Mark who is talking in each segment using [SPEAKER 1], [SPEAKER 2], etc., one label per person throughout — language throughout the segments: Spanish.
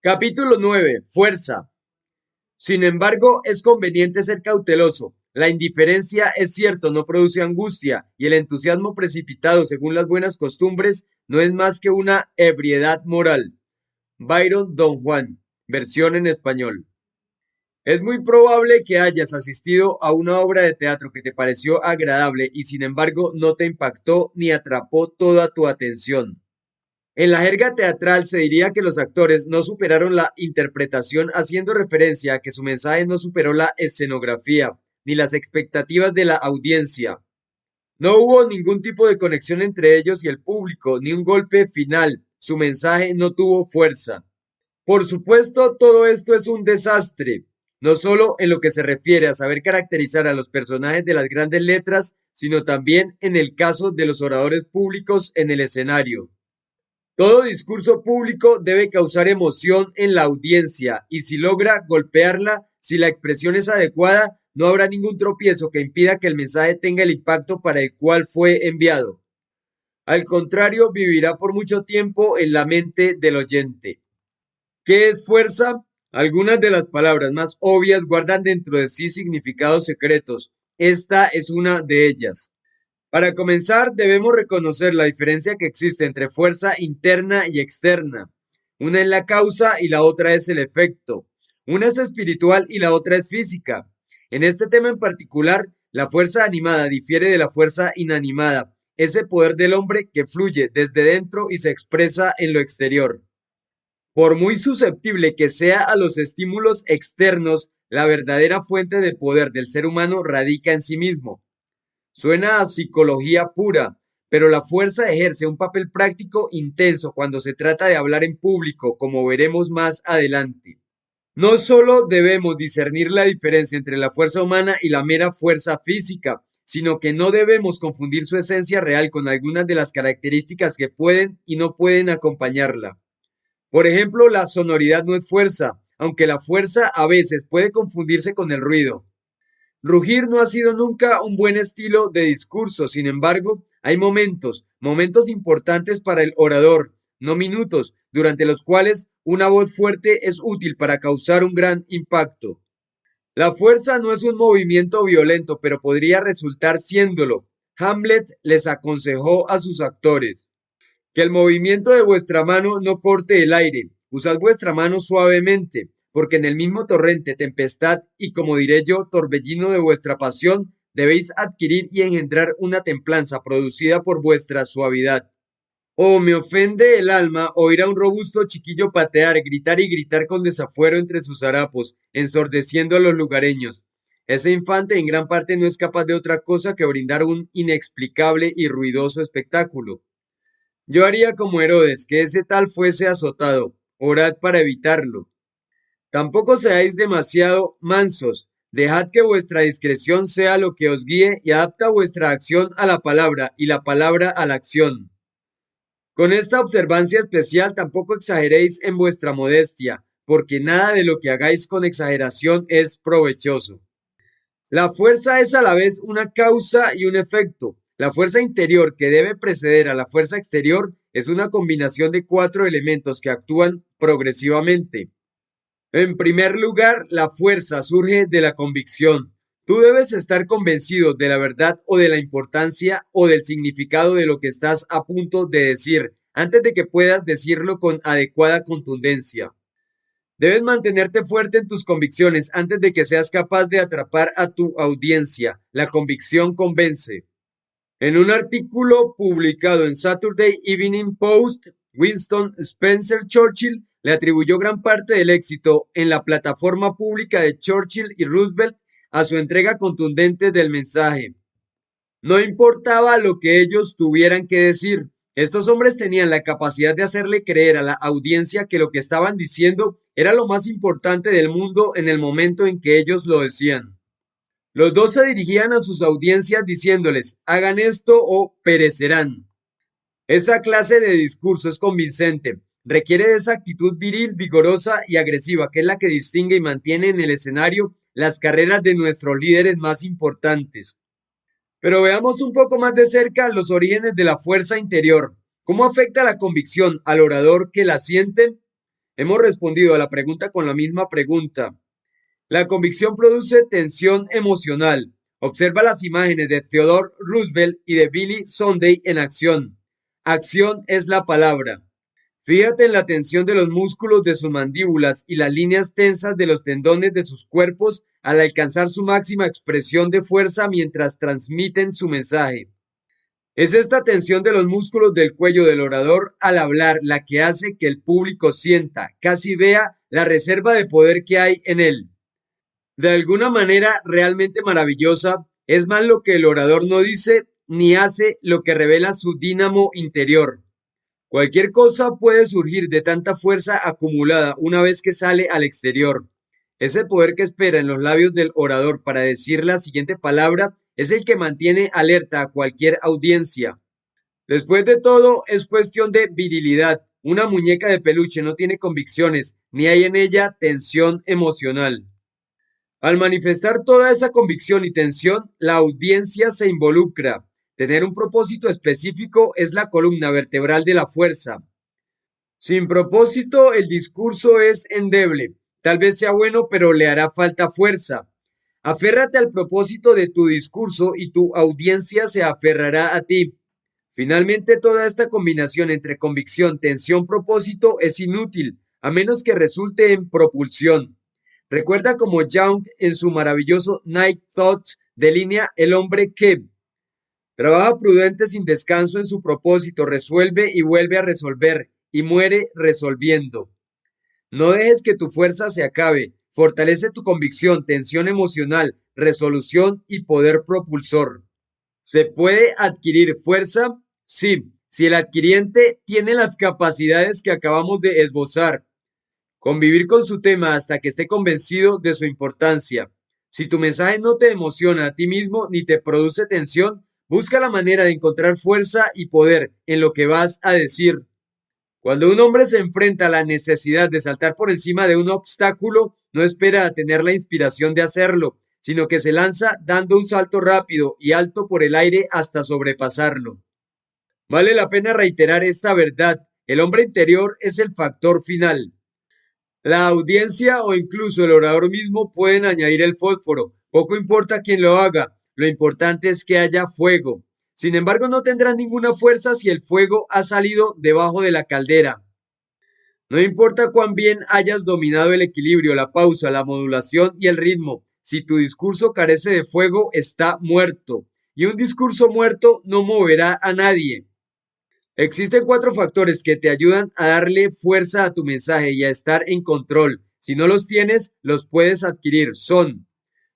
[SPEAKER 1] Capítulo 9. Fuerza. Sin embargo, es conveniente ser cauteloso. La indiferencia, es cierto, no produce angustia, y el entusiasmo precipitado, según las buenas costumbres, no es más que una ebriedad moral. Byron Don Juan, versión en español. Es muy probable que hayas asistido a una obra de teatro que te pareció agradable y sin embargo no te impactó ni atrapó toda tu atención. En la jerga teatral se diría que los actores no superaron la interpretación haciendo referencia a que su mensaje no superó la escenografía ni las expectativas de la audiencia. No hubo ningún tipo de conexión entre ellos y el público, ni un golpe final. Su mensaje no tuvo fuerza. Por supuesto, todo esto es un desastre, no solo en lo que se refiere a saber caracterizar a los personajes de las grandes letras, sino también en el caso de los oradores públicos en el escenario. Todo discurso público debe causar emoción en la audiencia y si logra golpearla, si la expresión es adecuada, no habrá ningún tropiezo que impida que el mensaje tenga el impacto para el cual fue enviado. Al contrario, vivirá por mucho tiempo en la mente del oyente. ¿Qué es fuerza? Algunas de las palabras más obvias guardan dentro de sí significados secretos. Esta es una de ellas. Para comenzar, debemos reconocer la diferencia que existe entre fuerza interna y externa. Una es la causa y la otra es el efecto. Una es espiritual y la otra es física. En este tema en particular, la fuerza animada difiere de la fuerza inanimada, ese poder del hombre que fluye desde dentro y se expresa en lo exterior. Por muy susceptible que sea a los estímulos externos, la verdadera fuente de poder del ser humano radica en sí mismo. Suena a psicología pura, pero la fuerza ejerce un papel práctico intenso cuando se trata de hablar en público, como veremos más adelante. No solo debemos discernir la diferencia entre la fuerza humana y la mera fuerza física, sino que no debemos confundir su esencia real con algunas de las características que pueden y no pueden acompañarla. Por ejemplo, la sonoridad no es fuerza, aunque la fuerza a veces puede confundirse con el ruido. Rugir no ha sido nunca un buen estilo de discurso, sin embargo, hay momentos importantes para el orador, no minutos, durante los cuales una voz fuerte es útil para causar un gran impacto. La fuerza no es un movimiento violento, pero podría resultar siéndolo. Hamlet les aconsejó a sus actores que el movimiento de vuestra mano no corte el aire, usad vuestra mano suavemente, porque en el mismo torrente, tempestad y, como diré yo, torbellino de vuestra pasión, debéis adquirir y engendrar una templanza producida por vuestra suavidad. Oh, me ofende el alma oír a un robusto chiquillo patear, gritar y gritar con desafuero entre sus harapos, ensordeciendo a los lugareños. Ese infante en gran parte no es capaz de otra cosa que brindar un inexplicable y ruidoso espectáculo. Yo haría como Herodes, que ese tal fuese azotado. Orad para evitarlo. Tampoco seáis demasiado mansos. Dejad que vuestra discreción sea lo que os guíe y adapta vuestra acción a la palabra y la palabra a la acción. Con esta observancia especial tampoco exageréis en vuestra modestia, porque nada de lo que hagáis con exageración es provechoso. La fuerza es a la vez una causa y un efecto. La fuerza interior que debe preceder a la fuerza exterior es una combinación de cuatro elementos que actúan progresivamente. En primer lugar, la fuerza surge de la convicción. Tú debes estar convencido de la verdad o de la importancia o del significado de lo que estás a punto de decir, antes de que puedas decirlo con adecuada contundencia. Debes mantenerte fuerte en tus convicciones antes de que seas capaz de atrapar a tu audiencia. La convicción convence. En un artículo publicado en Saturday Evening Post, Winston Spencer Churchill le atribuyó gran parte del éxito en la plataforma pública de Churchill y Roosevelt a su entrega contundente del mensaje. No importaba lo que ellos tuvieran que decir, estos hombres tenían la capacidad de hacerle creer a la audiencia que lo que estaban diciendo era lo más importante del mundo en el momento en que ellos lo decían. Los dos se dirigían a sus audiencias diciéndoles, hagan esto o perecerán. Esa clase de discurso es convincente, requiere de esa actitud viril, vigorosa y agresiva que es la que distingue y mantiene en el escenario las carreras de nuestros líderes más importantes. Pero veamos un poco más de cerca los orígenes de la fuerza interior. ¿Cómo afecta la convicción al orador que la siente? Hemos respondido a la pregunta con la misma pregunta. La convicción produce tensión emocional. Observa las imágenes de Theodore Roosevelt y de Billy Sunday en acción. Acción es la palabra. Fíjate en la tensión de los músculos de sus mandíbulas y las líneas tensas de los tendones de sus cuerpos al alcanzar su máxima expresión de fuerza mientras transmiten su mensaje. Es esta tensión de los músculos del cuello del orador al hablar la que hace que el público sienta, casi vea, la reserva de poder que hay en él. De alguna manera realmente maravillosa, es más lo que el orador no dice ni hace lo que revela su dínamo interior. Cualquier cosa puede surgir de tanta fuerza acumulada una vez que sale al exterior. Ese poder que espera en los labios del orador para decir la siguiente palabra es el que mantiene alerta a cualquier audiencia. Después de todo, es cuestión de virilidad. Una muñeca de peluche no tiene convicciones, ni hay en ella tensión emocional. Al manifestar toda esa convicción y tensión, la audiencia se involucra. Tener un propósito específico es la columna vertebral de la fuerza. Sin propósito, el discurso es endeble. Tal vez sea bueno, pero le hará falta fuerza. Aférrate al propósito de tu discurso y tu audiencia se aferrará a ti. Finalmente, toda esta combinación entre convicción, tensión, propósito es inútil, a menos que resulte en propulsión. Recuerda como Young en su maravilloso Night Thoughts delinea el hombre que trabaja prudente sin descanso en su propósito, resuelve y vuelve a resolver, y muere resolviendo. No dejes que tu fuerza se acabe, fortalece tu convicción, tensión emocional, resolución y poder propulsor. ¿Se puede adquirir fuerza? Sí, si el adquiriente tiene las capacidades que acabamos de esbozar. Convivir con su tema hasta que esté convencido de su importancia. Si tu mensaje no te emociona a ti mismo ni te produce tensión, busca la manera de encontrar fuerza y poder en lo que vas a decir. Cuando un hombre se enfrenta a la necesidad de saltar por encima de un obstáculo, no espera a tener la inspiración de hacerlo, sino que se lanza dando un salto rápido y alto por el aire hasta sobrepasarlo. Vale la pena reiterar esta verdad. El hombre interior es el factor final. La audiencia o incluso el orador mismo pueden añadir el fósforo. Poco importa quién lo haga, lo importante es que haya fuego. Sin embargo, no tendrás ninguna fuerza si el fuego ha salido debajo de la caldera. No importa cuán bien hayas dominado el equilibrio, la pausa, la modulación y el ritmo, si tu discurso carece de fuego, está muerto. Y un discurso muerto no moverá a nadie. Existen cuatro factores que te ayudan a darle fuerza a tu mensaje y a estar en control. Si no los tienes, los puedes adquirir. Son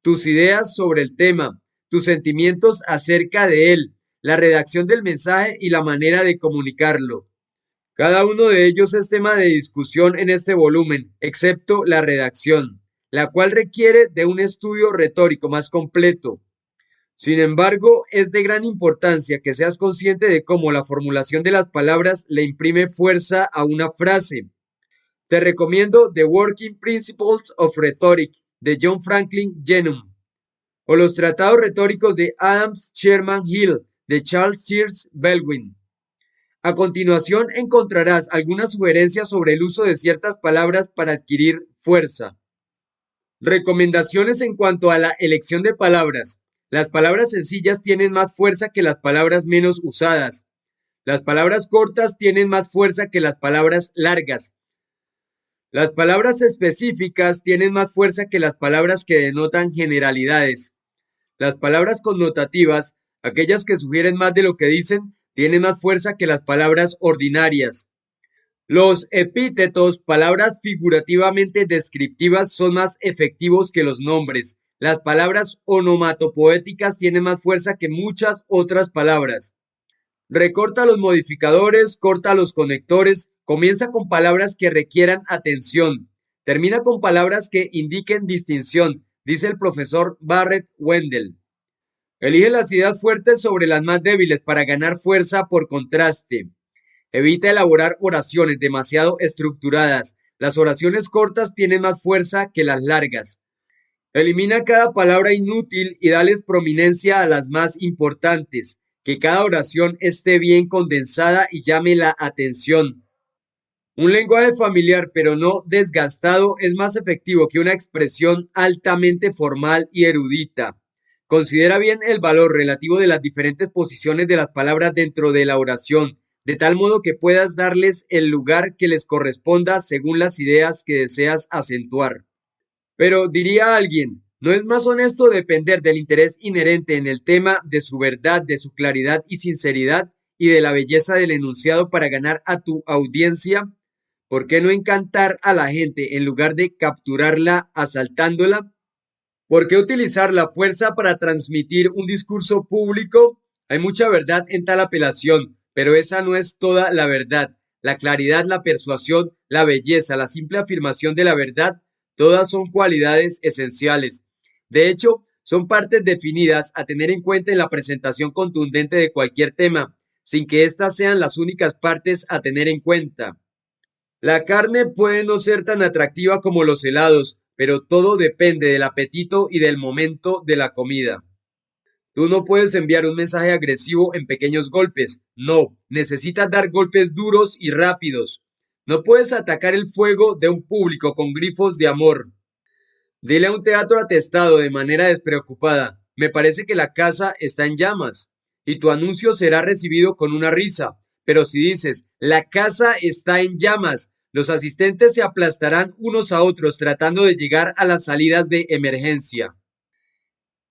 [SPEAKER 1] tus ideas sobre el tema, tus sentimientos acerca de él, la redacción del mensaje y la manera de comunicarlo. Cada uno de ellos es tema de discusión en este volumen, excepto la redacción, la cual requiere de un estudio retórico más completo. Sin embargo, es de gran importancia que seas consciente de cómo la formulación de las palabras le imprime fuerza a una frase. Te recomiendo The Working Principles of Rhetoric de John Franklin Genung o los tratados retóricos de Adams Sherman Hill de Charles Sears Baldwin. A continuación encontrarás algunas sugerencias sobre el uso de ciertas palabras para adquirir fuerza. Recomendaciones en cuanto a la elección de palabras. Las palabras sencillas tienen más fuerza que las palabras menos usadas. Las palabras cortas tienen más fuerza que las palabras largas. Las palabras específicas tienen más fuerza que las palabras que denotan generalidades. Las palabras connotativas, aquellas que sugieren más de lo que dicen, tienen más fuerza que las palabras ordinarias. Los epítetos, palabras figurativamente descriptivas, son más efectivos que los nombres. Las palabras onomatopoéticas tienen más fuerza que muchas otras palabras. Recorta los modificadores, corta los conectores, comienza con palabras que requieran atención. Termina con palabras que indiquen distinción, dice el profesor Barrett Wendell. Elige las ideas fuertes sobre las más débiles para ganar fuerza por contraste. Evita elaborar oraciones demasiado estructuradas. Las oraciones cortas tienen más fuerza que las largas. Elimina cada palabra inútil y dales prominencia a las más importantes. Que cada oración esté bien condensada y llame la atención. Un lenguaje familiar pero no desgastado es más efectivo que una expresión altamente formal y erudita. Considera bien el valor relativo de las diferentes posiciones de las palabras dentro de la oración, de tal modo que puedas darles el lugar que les corresponda según las ideas que deseas acentuar. Pero diría alguien, ¿no es más honesto depender del interés inherente en el tema, de su verdad, de su claridad y sinceridad, y de la belleza del enunciado para ganar a tu audiencia? ¿Por qué no encantar a la gente en lugar de capturarla asaltándola? ¿Por qué utilizar la fuerza para transmitir un discurso público? Hay mucha verdad en tal apelación, pero esa no es toda la verdad. La claridad, la persuasión, la belleza, la simple afirmación de la verdad, todas son cualidades esenciales. De hecho, son partes definidas a tener en cuenta en la presentación contundente de cualquier tema, sin que éstas sean las únicas partes a tener en cuenta. La carne puede no ser tan atractiva como los helados, pero todo depende del apetito y del momento de la comida. Tú no puedes enviar un mensaje agresivo en pequeños golpes. No, necesitas dar golpes duros y rápidos. No puedes atacar el fuego de un público con grifos de amor. Dile a un teatro atestado de manera despreocupada, me parece que la casa está en llamas, y tu anuncio será recibido con una risa. Pero si dices, la casa está en llamas, los asistentes se aplastarán unos a otros tratando de llegar a las salidas de emergencia.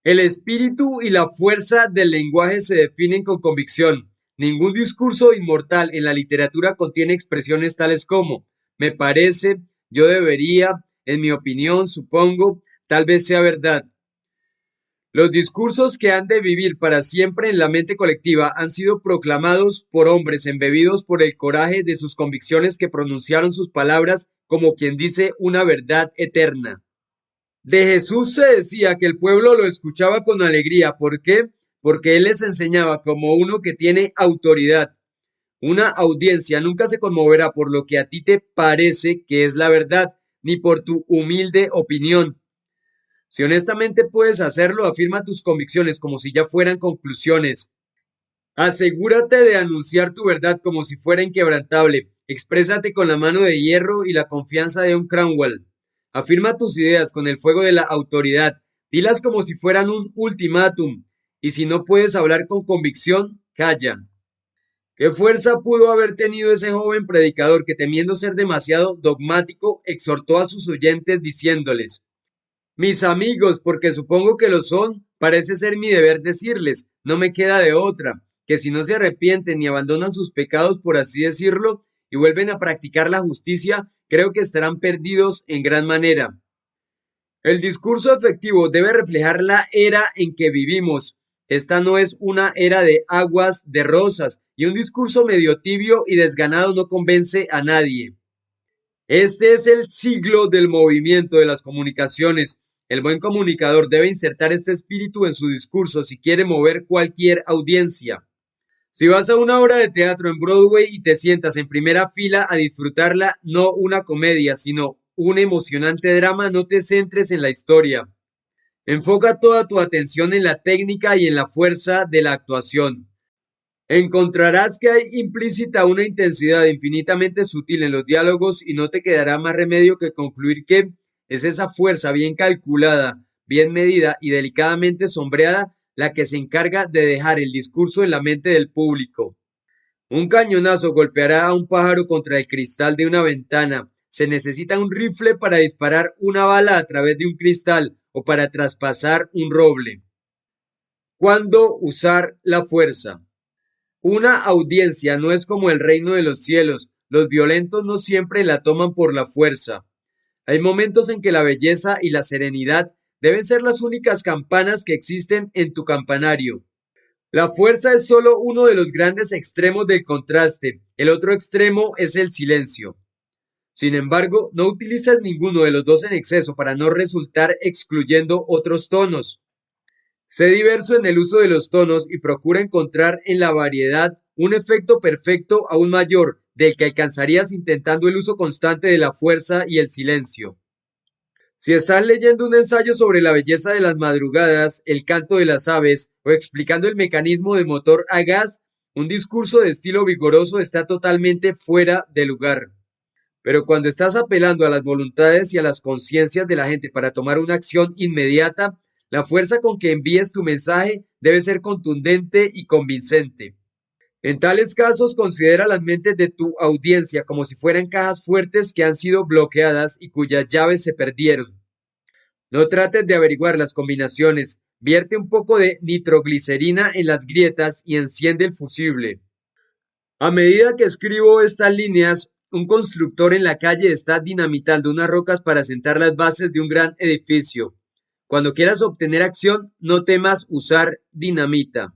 [SPEAKER 1] El espíritu y la fuerza del lenguaje se definen con convicción. Ningún discurso inmortal en la literatura contiene expresiones tales como me parece, yo debería, en mi opinión, supongo, tal vez sea verdad. Los discursos que han de vivir para siempre en la mente colectiva han sido proclamados por hombres embebidos por el coraje de sus convicciones que pronunciaron sus palabras como quien dice una verdad eterna. De Jesús se decía que el pueblo lo escuchaba con alegría. ¿Por qué? Porque él les enseñaba como uno que tiene autoridad. Una audiencia nunca se conmoverá por lo que a ti te parece que es la verdad, ni por tu humilde opinión. Si honestamente puedes hacerlo, afirma tus convicciones como si ya fueran conclusiones. Asegúrate de anunciar tu verdad como si fuera inquebrantable. Exprésate con la mano de hierro y la confianza de un Cromwell. Afirma tus ideas con el fuego de la autoridad. Dilas como si fueran un ultimátum. Y si no puedes hablar con convicción, calla. ¿Qué fuerza pudo haber tenido ese joven predicador que, temiendo ser demasiado dogmático, exhortó a sus oyentes diciéndoles: mis amigos, porque supongo que lo son, parece ser mi deber decirles, no me queda de otra, que si no se arrepienten y abandonan sus pecados, por así decirlo, y vuelven a practicar la justicia, creo que estarán perdidos en gran manera. El discurso efectivo debe reflejar la era en que vivimos. Esta no es una era de aguas de rosas, y un discurso medio tibio y desganado no convence a nadie. Este es el siglo del movimiento de las comunicaciones. El buen comunicador debe insertar este espíritu en su discurso si quiere mover cualquier audiencia. Si vas a una obra de teatro en Broadway y te sientas en primera fila a disfrutarla, no una comedia, sino un emocionante drama, no te centres en la historia. Enfoca toda tu atención en la técnica y en la fuerza de la actuación. Encontrarás que hay implícita una intensidad infinitamente sutil en los diálogos y no te quedará más remedio que concluir que es esa fuerza bien calculada, bien medida y delicadamente sombreada la que se encarga de dejar el discurso en la mente del público. Un cañonazo golpeará a un pájaro contra el cristal de una ventana. Se necesita un rifle para disparar una bala a través de un cristal o para traspasar un roble. ¿Cuándo usar la fuerza? Una audiencia no es como el reino de los cielos. Los violentos no siempre la toman por la fuerza. Hay momentos en que la belleza y la serenidad deben ser las únicas campanas que existen en tu campanario. La fuerza es solo uno de los grandes extremos del contraste. El otro extremo es el silencio. Sin embargo, no utilices ninguno de los dos en exceso para no resultar excluyendo otros tonos. Sé diverso en el uso de los tonos y procura encontrar en la variedad un efecto perfecto aún mayor del que alcanzarías intentando el uso constante de la fuerza y el silencio. Si estás leyendo un ensayo sobre la belleza de las madrugadas, el canto de las aves o explicando el mecanismo de motor a gas, un discurso de estilo vigoroso está totalmente fuera de lugar. Pero cuando estás apelando a las voluntades y a las conciencias de la gente para tomar una acción inmediata, la fuerza con que envíes tu mensaje debe ser contundente y convincente. En tales casos, considera las mentes de tu audiencia como si fueran cajas fuertes que han sido bloqueadas y cuyas llaves se perdieron. No trates de averiguar las combinaciones. Vierte un poco de nitroglicerina en las grietas y enciende el fusible. A medida que escribo estas líneas, un constructor en la calle está dinamitando unas rocas para sentar las bases de un gran edificio. Cuando quieras obtener acción, no temas usar dinamita.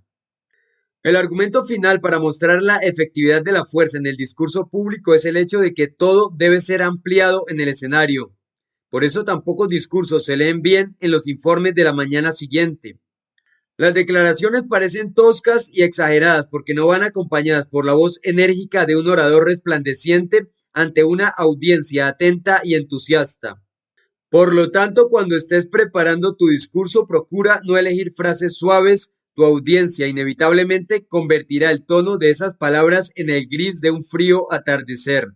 [SPEAKER 1] El argumento final para mostrar la efectividad de la fuerza en el discurso público es el hecho de que todo debe ser ampliado en el escenario. Por eso tan pocos discursos se leen bien en los informes de la mañana siguiente. Las declaraciones parecen toscas y exageradas porque no van acompañadas por la voz enérgica de un orador resplandeciente ante una audiencia atenta y entusiasta. Por lo tanto, cuando estés preparando tu discurso, procura no elegir frases suaves. Tu audiencia inevitablemente convertirá el tono de esas palabras en el gris de un frío atardecer.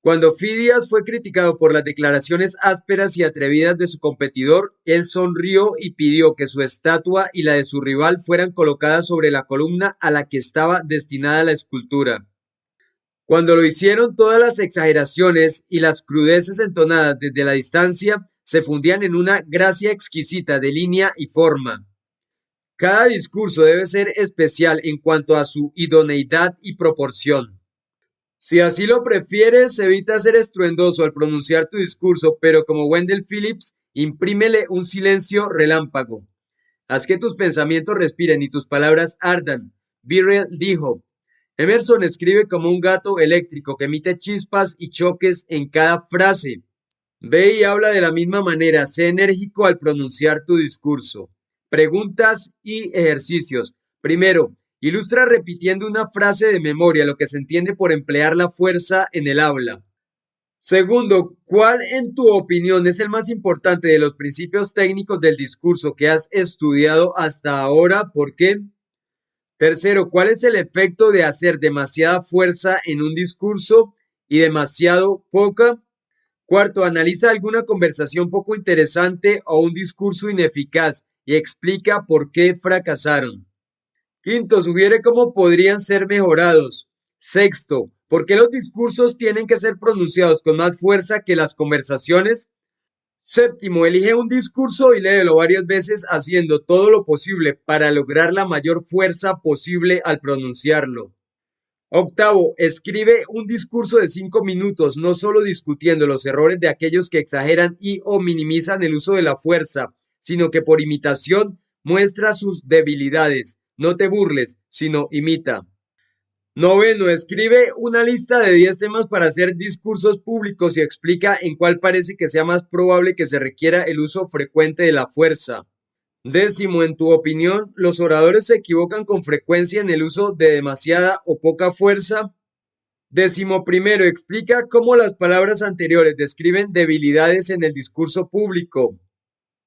[SPEAKER 1] Cuando Fidias fue criticado por las declaraciones ásperas y atrevidas de su competidor, él sonrió y pidió que su estatua y la de su rival fueran colocadas sobre la columna a la que estaba destinada la escultura. Cuando lo hicieron, todas las exageraciones y las crudeces entonadas desde la distancia se fundían en una gracia exquisita de línea y forma. Cada discurso debe ser especial en cuanto a su idoneidad y proporción. Si así lo prefieres, evita ser estruendoso al pronunciar tu discurso, pero como Wendell Phillips, imprímele un silencio relámpago. Haz que tus pensamientos respiren y tus palabras ardan. Birrell dijo, Emerson escribe como un gato eléctrico que emite chispas y choques en cada frase. Ve y habla de la misma manera, sé enérgico al pronunciar tu discurso. Preguntas y ejercicios. Primero, ilustra repitiendo una frase de memoria lo que se entiende por emplear la fuerza en el habla. Segundo, ¿cuál en tu opinión es el más importante de los principios técnicos del discurso que has estudiado hasta ahora? ¿Por qué? Tercero, ¿cuál es el efecto de hacer demasiada fuerza en un discurso y demasiado poca? Cuarto, analiza alguna conversación poco interesante o un discurso ineficaz y explica por qué fracasaron. Quinto, sugiere cómo podrían ser mejorados. Sexto, ¿por qué los discursos tienen que ser pronunciados con más fuerza que las conversaciones? Séptimo, elige un discurso y léelo varias veces haciendo todo lo posible para lograr la mayor fuerza posible al pronunciarlo. Octavo, escribe un discurso de 5 minutos, no solo discutiendo los errores de aquellos que exageran y o minimizan el uso de la fuerza, sino que por imitación muestra sus debilidades. No te burles, sino imita. Noveno, escribe una lista de 10 temas para hacer discursos públicos y explica en cuál parece que sea más probable que se requiera el uso frecuente de la fuerza. Décimo, en tu opinión, ¿los oradores se equivocan con frecuencia en el uso de demasiada o poca fuerza? Décimo primero, explica cómo las palabras anteriores describen debilidades en el discurso público.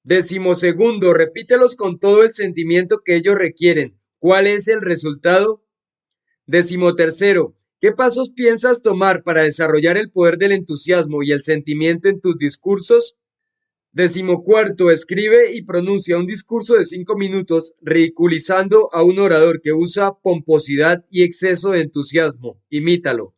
[SPEAKER 1] Décimo segundo, repítelos con todo el sentimiento que ellos requieren. ¿Cuál es el resultado? Décimo tercero, ¿qué pasos piensas tomar para desarrollar el poder del entusiasmo y el sentimiento en tus discursos? Decimocuarto, escribe y pronuncia un discurso de 5 minutos ridiculizando a un orador que usa pomposidad y exceso de entusiasmo. Imítalo.